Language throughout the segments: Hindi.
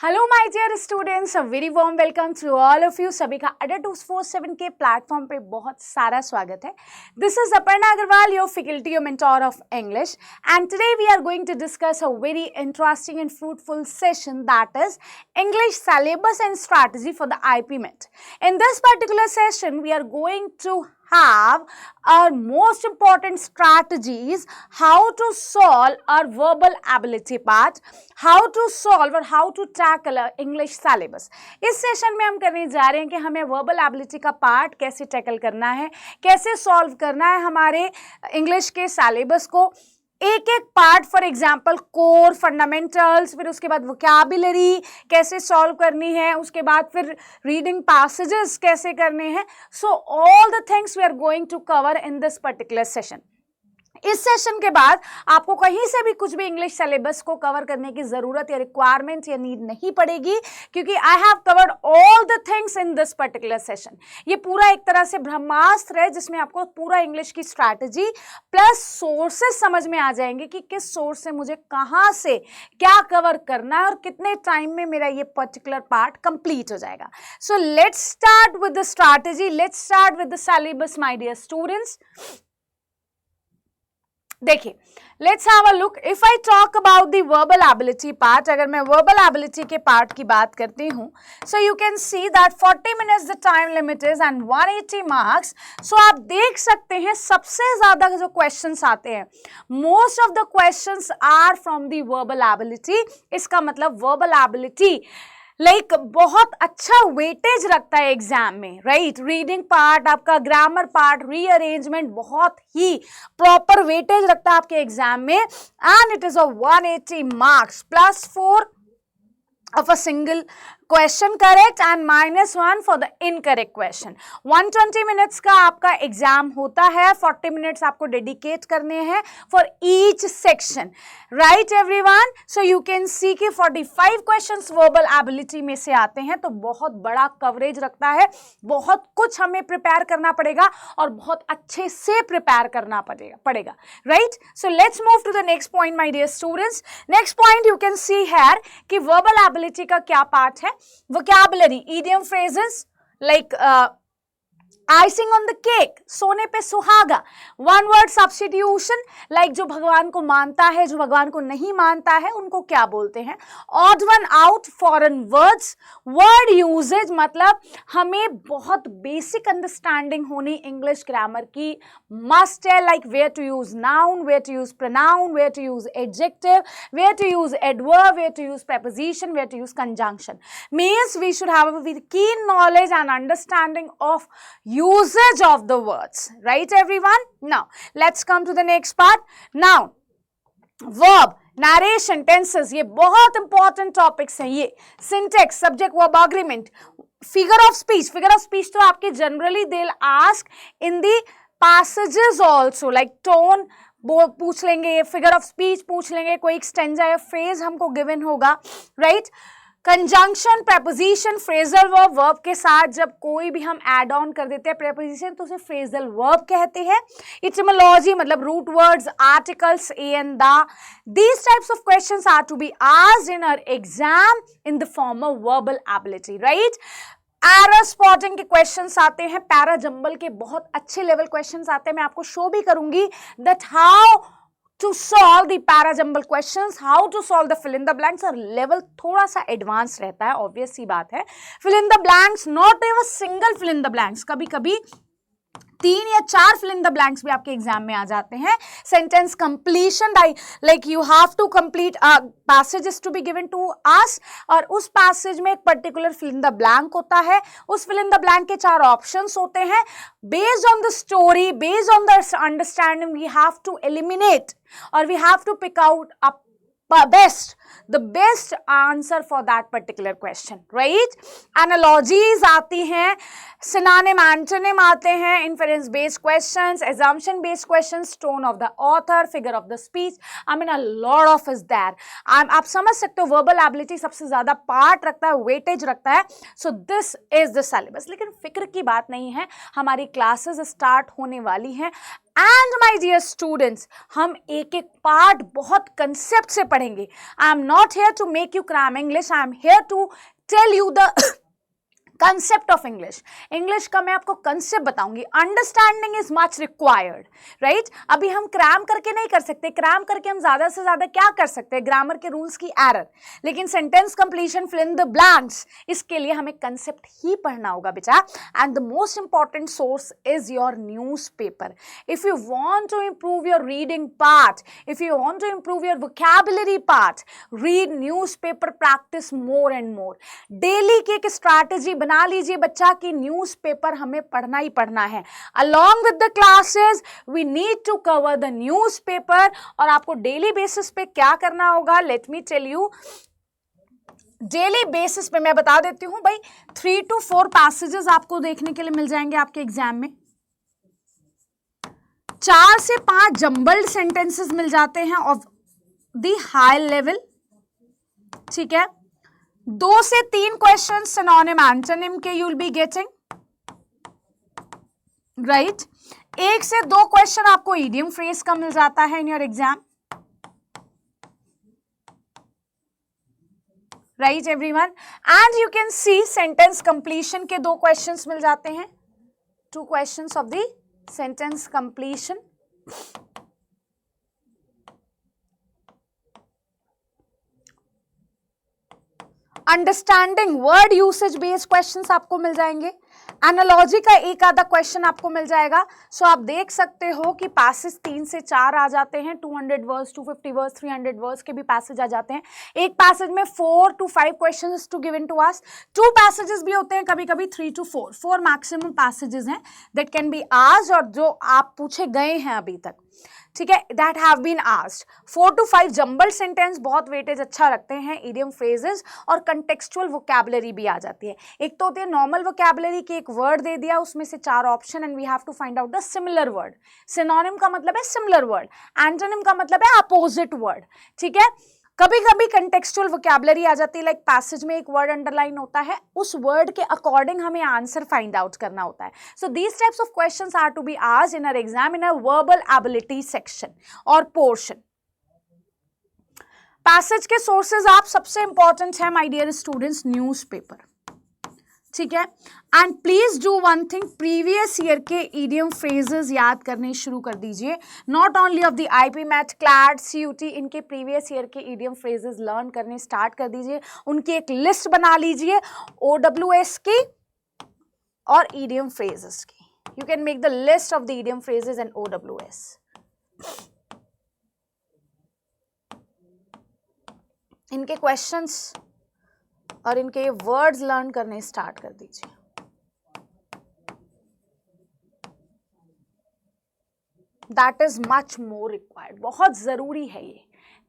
Hello my dear students, a very warm welcome to all of you. सभी का अडर 247 के प्लेटफॉर्म पे बहुत सारा स्वागत है। This is Aparna Agarwal, your faculty, your mentor of English, and today we are going to discuss a very interesting and fruitful session, that is English syllabus and strategy for the IP MET. In this particular session, we are going to have our most important strategies, how to solve our verbal ability part, how to solve or how to tackle our English syllabus. इस सेशन में हम करने जा रहे हैं कि हमें वर्बल एबिलिटी का पार्ट कैसे टैकल करना है, कैसे सॉल्व करना है हमारे इंग्लिश के सिलेबस को, एक एक part, for example core, fundamentals, फिर उसके बाद वोकैबुलरी कैसे सॉल्व करनी है, उसके बाद फिर रीडिंग पैसेजेस कैसे करने हैं. So all the things we are going to cover in this particular session. इस सेशन के बाद आपको कहीं से भी कुछ भी इंग्लिश सिलेबस को कवर करने की जरूरत या रिक्वायरमेंट या नीड नहीं पड़ेगी, क्योंकि I have covered all the things in this particular session. ये पूरा एक तरह से ब्रह्मास्त्र है जिसमें आपको पूरा इंग्लिश की स्ट्रैटेजी प्लस सोर्सेस समझ में आ जाएंगे कि किस सोर्स से मुझे कहां से क्या कवर करना है और कितने टाइम में मेरा ये पर्टिकुलर पार्ट कंप्लीट हो जाएगा. So let's start with the strategy, let's start with the syllabus my dear students. देखिए, let's have a look. If I talk about the verbal ability part, अगर मैं वर्बल एबिलिटी के पार्ट की बात करती हूँ, so you can see that 40 minutes the time limit is and 180 marks. So आप देख सकते हैं सबसे ज्यादा जो क्वेश्चंस आते हैं, most of the questions are from the verbal ability. इसका मतलब वर्बल एबिलिटी बहुत अच्छा वेटेज रखता है एग्जाम में, राइट. रीडिंग पार्ट, आपका ग्रामर पार्ट, रीअरेंजमेंट बहुत ही प्रॉपर वेटेज रखता है आपके एग्जाम में, and it is a 180 marks +4 of a single question correct and -1 for the incorrect question. 120 minutes का आपका एग्जाम होता है, 40 मिनट्स आपको डेडिकेट करने हैं for each section, right everyone. So you can सी कि 45 क्वेश्चंस वर्बल एबिलिटी में से आते हैं, तो बहुत बड़ा कवरेज रखता है. बहुत कुछ हमें प्रिपेयर करना पड़ेगा और बहुत अच्छे से प्रिपेयर करना पड़ेगा, right. So let's move to the next point my dear students. Next point you can see here कि वर्बल एबिलिटी का क्या पार्ट है. vocabulary, idiom phrases like icing on the cake, सोने पे सुहागा. वन वर्ड सब्स्टिट्यूशन, लाइक जो भगवान को मानता है, जो भगवान को नहीं मानता है, उनको क्या बोलते हैं. Odd one out, foreign words. Word usages, मतलब हमें बहुत बेसिक अंडरस्टैंडिंग होनी इंग्लिश ग्रामर की मस्ट है, like where to use noun, where to use pronoun, where to use adjective, where to use adverb, where to use preposition, where to use conjunction. Means we should have a keen knowledge and understanding of usage of the words, right everyone. Now let's come to the next part. Now verb, narration, tenses, ये बहुत important topics हैं. ये syntax, subject verb agreement, figure of speech. figure of speech तो आपके generally they'll ask in the passages also, like tone पूछ लेंगे, फिगर ऑफ स्पीच पूछ लेंगे, कोई एक्सटेंजा या फ्रेज हमको गिवन होगा, right. Conjunction, preposition, phrasal verb, verb के साथ जब कोई भी हम एड ऑन कर देते हैं प्रेपोजिशन तो उसे फ्रेजल वर्ब कहते हैं. इटिमोलॉजी, मतलब root words, articles, a and the. These types of questions are to be asked in our exam in the form of verbal ability, right. Error spotting के क्वेश्चंस आते हैं, पैरा जंबल के बहुत अच्छे लेवल क्वेश्चंस आते हैं. मैं आपको शो भी करूंगी that how to solve the parajumble questions, how to solve the fill in the blanks. और लेवल थोड़ा सा एडवांस रहता है, ऑब्वियस सी बात है. fill in the blanks, not even single fill in the blanks, कभी कभी 3 या 4 fill in the blanks भी आपके एग्जाम में आ जाते हैं. Sentence completion, like you have to complete passages to be given to us, और उस पैसेज में एक particular fill in the blank होता है. उस fill in the blank के 4 ऑप्शंस होते हैं. based on the story, based on the understanding, we have to eliminate or we have to pick out the best answer for that particular question, right. Analogies आती हैं, synonym, antonym आते हैं, inference based questions, assumption based questions, tone of the author, figure of the speech. I mean a lot of is there. आप समझ सकते हो verbal ability सबसे ज्यादा पार्ट रखता है, वेटेज रखता है. So this is the syllabus. लेकिन फिक्र की बात नहीं है, हमारी क्लासेस स्टार्ट होने वाली हैं एंड माई डियर स्टूडेंट्स, हम एक एक पार्ट बहुत कंसेप्ट से पढ़ेंगे. I am not here to make you cram English, I am here to tell you the concept of English. English का मैं आपको कंसेप्ट बताऊंगी. Understanding is much required, right. अभी हम क्रैम करके नहीं कर सकते. क्रैम करके हम ज्यादा से ज्यादा क्या कर सकते हैं, ग्रामर के रूल्स की एरर. लेकिन sentence completion, fill in the blanks, इसके लिए हमें कंसेप्ट ही पढ़ना होगा बेटा. And the most important source is your newspaper. If you want to improve your reading part, if you want to improve your vocabulary part, read newspaper, practice more and more. Daily की एक स्ट्रैटेजी बना लीजिए बच्चा कि न्यूज़पेपर हमें पढ़ना ही पढ़ना है. Along with the classes, we need to cover the newspaper. और आपको डेली बेसिस पे क्या करना होगा, let me tell you. Daily basis पे मैं बता देती हूँ भाई, 3 to 4 पैसेजेस आपको देखने के लिए मिल जाएंगे आपके एग्जाम में. 4 से 5 जम्बल्ड सेंटेंसेस मिल जाते हैं ऑफ द हाई लेवल. ठीक है. 2 से 3 क्वेश्चन सिनोनिम एंटोनिम के you will be getting, right. 1 से 2 क्वेश्चन आपको इडियम फ्रेज का मिल जाता है in your exam, right everyone. And you can C sentence completion के 2 क्वेश्चंस मिल जाते हैं. 2 questions of the sentence completion. Understanding word usage based questions आपको मिल जाएंगे. एनालॉजी का एक आधा क्वेश्चन आपको मिल जाएगा. सो आप देख सकते हो कि पैसेज 3 से 4 आ जाते हैं. 200 वर्ड्स, 250 वर्ड्स, 300 वर्ड्स के भी पैसेज आ जाते हैं. एक पैसेज में 4 to 5 questions to given to us. 2 passages भी होते हैं कभी कभी, 3 to 4 मैक्सिमम पैसेजेस हैं दैट कैन बी आस्क्ड, और जो आप पूछे गए हैं अभी तक, ठीक है, that have been asked. 4 to 5 jumble sentence बहुत वेटेज अच्छा रखते हैं. इडियम फ्रेजेस और कंटेक्चुअल वोकैबुलरी भी आ जाती है. एक तो होती है नॉर्मल वोकैबुलरी की, एक वर्ड दे दिया उसमें से 4 option and we have to find out the similar word. Synonym का मतलब है सिमिलर वर्ड, एंटोनिम का मतलब है अपोजिट वर्ड. ठीक है. कभी कभी कंटेक्चुअल वोकैबुलरी आ जाती है, लाइक पैसेज में एक वर्ड अंडरलाइन होता है, उस वर्ड के अकॉर्डिंग हमें आंसर फाइंड आउट करना होता है. So these types of questions are to be asked in our exam in a verbal ability section और पोर्शन. पैसेज के सोर्सेज आप सबसे इंपॉर्टेंट है माय डियर स्टूडेंट्स, न्यूज़पेपर. ठीक है. And please do one thing, previous year के इडियम फ्रेजेस याद करने शुरू कर दीजिए. Not only of the IPMAT, CLAT, CUET, इनके प्रीवियस ईयर के इडियम फ्रेजेस लर्न करने स्टार्ट कर दीजिए. उनकी एक लिस्ट बना लीजिए ओडब्ल्यूएस की और इडियम फ्रेजेस की. You can make the list of the idiom phrases and OWS. इनके क्वेश्चंस और इनके ये वर्ड्स लर्न करने स्टार्ट कर दीजिए. That is much more required. बहुत जरूरी है ये,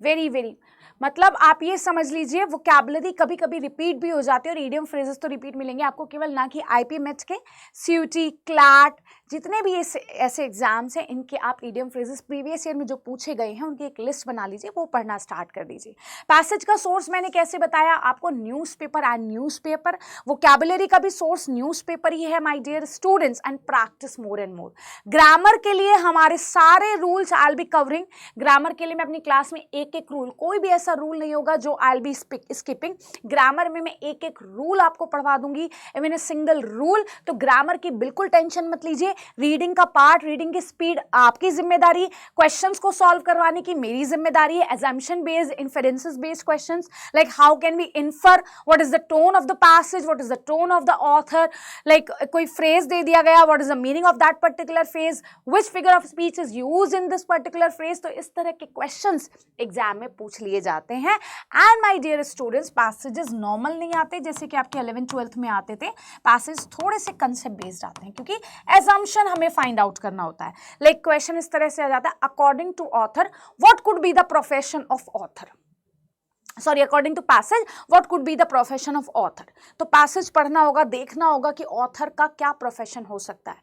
वेरी वेरी. मतलब आप ये समझ लीजिए वोकैबुलरी कभी कभी रिपीट भी हो जाती है और इडियम फ्रेजेस तो रिपीट मिलेंगे आपको केवल, ना कि आईपी मैथ के, सीयूटी, क्लैट, जितने भी ऐसे एग्जाम्स हैं इनके आप इडियम फ्रेजेस प्रीवियस ईयर में जो पूछे गए हैं उनकी एक लिस्ट बना लीजिए, वो पढ़ना स्टार्ट कर दीजिए. पैसेज का सोर्स मैंने कैसे बताया आपको, न्यूज़पेपर एंड न्यूज़पेपर. वोकैबुलरी का भी सोर्स न्यूज़पेपर ही है my dear students. And practice more and more. Grammar के लिए हमारे सारे rules I will be covering. Grammar के लिए मैं अपनी क्लास में एक एक रूल, कोई भी ऐसा रूल नहीं होगा जो आई विल बी स्किपिंग. ग्रामर में मैं एक एक रूल आपको पढ़वा दूंगी, इवन ए सिंगल रूल. तो ग्रामर की बिल्कुल टेंशन मत लीजिए. रीडिंग का पार्ट, रीडिंग की स्पीड आपकी जिम्मेदारी, क्वेश्चंस को सॉल्व करवाने की मेरी जिम्मेदारी है. Assumption based, inferences based questions, like how can we infer, what is the tone of the passage, what is the tone of the author. Like कोई फ्रेज दे दिया गया, what is the meaning of that particular phrase, which figure of speech is used in this particular phrase. तो इस तरह के क्वेश्चंस एग्जाम में पूछ लिए जाते हैं. And my dear students, passages normal नहीं आते जैसे कि आपके 11th-12th में आते थे. पैसेज थोड़े से कंसेप्ट बेस्ड आते हैं क्योंकि एजम्पशन हमें फाइंड आउट करना होता है. लाइक क्वेश्चन इस तरह से आ जाता है, according to author what could be the profession of author. Sorry, according to passage what could be the profession of author. तो पैसेज पढ़ना होगा, देखना होगा कि ऑथर का क्या प्रोफेशन हो सकता है.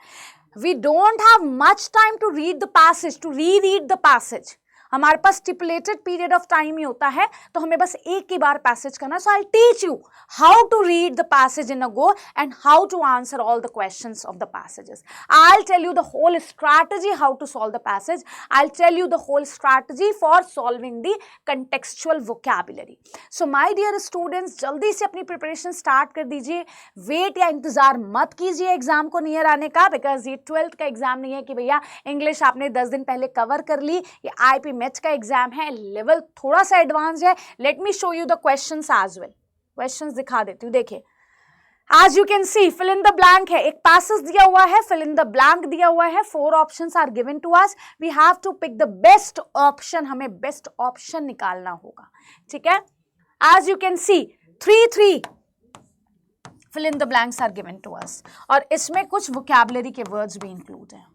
We don't have much time to read the passage, to read the passage. हमारे पास स्टिपुलेटेड पीरियड ऑफ टाइम ही होता है, तो हमें बस एक ही बार पैसेज करना. So I teach you how to read the passage in a go and how to answer all the questions of the passages. I'll tell you the whole strategy how to solve the passage. I'll tell you the whole strategy for solving the contextual vocabulary. So my dear students, जल्दी से अपनी प्रिपरेशन स्टार्ट कर दीजिए. वेट या इंतजार मत कीजिए एग्जाम को नियर आने का, बिकॉज ये 12th का एग्जाम नहीं है कि भैया इंग्लिश आपने 10 दिन पहले कवर कर ली. ये आईपी मैथ्स का एग्जाम है, लेवल थोड़ा सा एडवांस है. Let me show you the questions as well. Questions दिखा देती हूँ. देखिए, As you can see, fill in the blank है, एक passage दिया हुआ है, fill in the blank दिया हुआ है, 4 options are given to us. We have to pick the best option. हमें best option निकालना होगा. ठीक है? As you can see, 3 fill in the blanks are given to us. और इसमें कुछ vocabulary के words भी include हैं.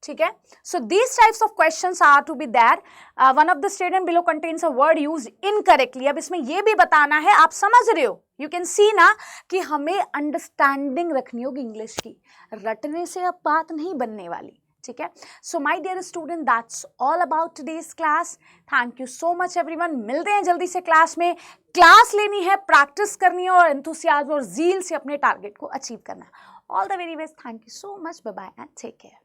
ठीक है. So these types of questions are to be there. One of the statement below contains a word used incorrectly. अब इसमें ये भी बताना है, आप समझ रहे हो, you can see ना कि हमें अंडरस्टैंडिंग रखनी होगी इंग्लिश की, रटने से अब बात नहीं बनने वाली. ठीक है. So my dear student, that's all about today's class. Thank you so much everyone. मिलते हैं जल्दी से क्लास में. क्लास लेनी है, प्रैक्टिस करनी है और एंथुसियाज्म और जील से अपने टारगेट को अचीव करना है. All the very best. Thank you so much. Bye bye and take care.